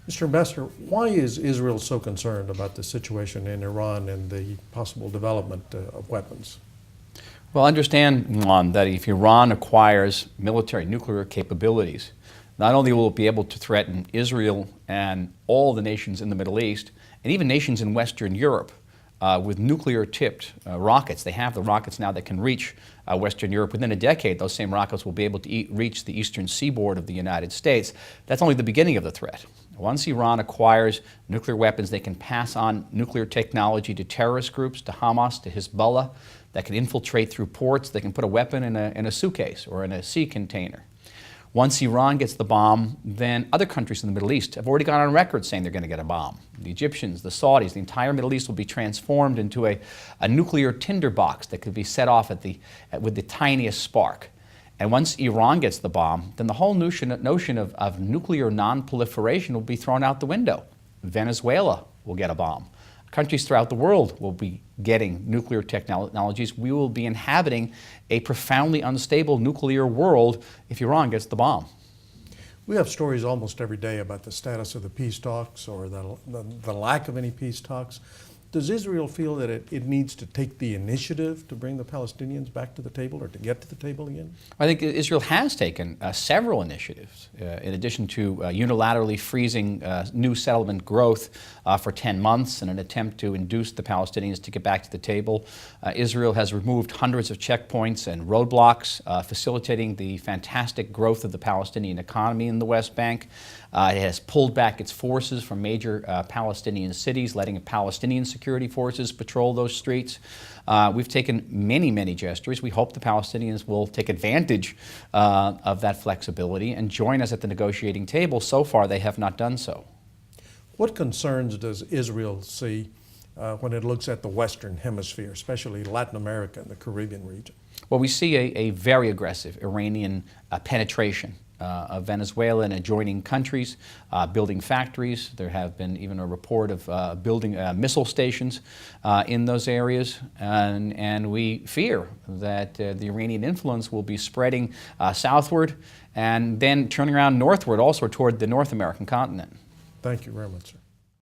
Mr. Ambassador, why is Israel so concerned about the situation in Iran and the possible development of weapons? Well, understand, Juan, that if Iran acquires military nuclear capabilities, not only will it be able to threaten Israel and all the nations in the Middle East, and even nations in Western Europe, with nuclear-tipped rockets. They have the rockets now that can reach Western Europe. Within a decade, those same rockets will be able to reach the eastern seaboard of the United States. That's only the beginning of the threat. Once Iran acquires nuclear weapons, they can pass on nuclear technology to terrorist groups, to Hamas, to Hezbollah, that can infiltrate through ports. They can put a weapon in a suitcase or in a sea container. Once Iran gets the bomb, then other countries in the Middle East have already gone on record saying they're going to get a bomb. The Egyptians, the Saudis, the entire Middle East will be transformed into a nuclear tinderbox that could be set off with the tiniest spark. And once Iran gets the bomb, then the whole notion of nuclear non-proliferation will be thrown out the window. Venezuela will get a bomb. Countries throughout the world will be getting nuclear technologies. We will be inhabiting a profoundly unstable nuclear world if Iran gets the bomb. We have stories almost every day about the status of the peace talks or the lack of any peace talks. Does Israel feel that it needs to take the initiative to bring the Palestinians back to the table or to get to the table again? I think Israel has taken several initiatives. In addition to unilaterally freezing new settlement growth for 10 months in an attempt to induce the Palestinians to get back to the table, Israel has removed hundreds of checkpoints and roadblocks, facilitating the fantastic growth of the Palestinian economy in the West Bank. It has pulled back its forces from major Palestinian cities, letting Palestinian security forces patrol those streets. We've taken many, many gestures. We hope the Palestinians will take advantage of that flexibility and join us at the negotiating table. So far, they have not done so. What concerns does Israel see when it looks at the Western Hemisphere, especially Latin America and the Caribbean region? Well, we see a very aggressive Iranian penetration of Venezuela and adjoining countries, building factories. There have been even a report of building missile stations in those areas, and we fear that the Iranian influence will be spreading southward and then turning around northward, also toward the North American continent. Thank you very much, sir.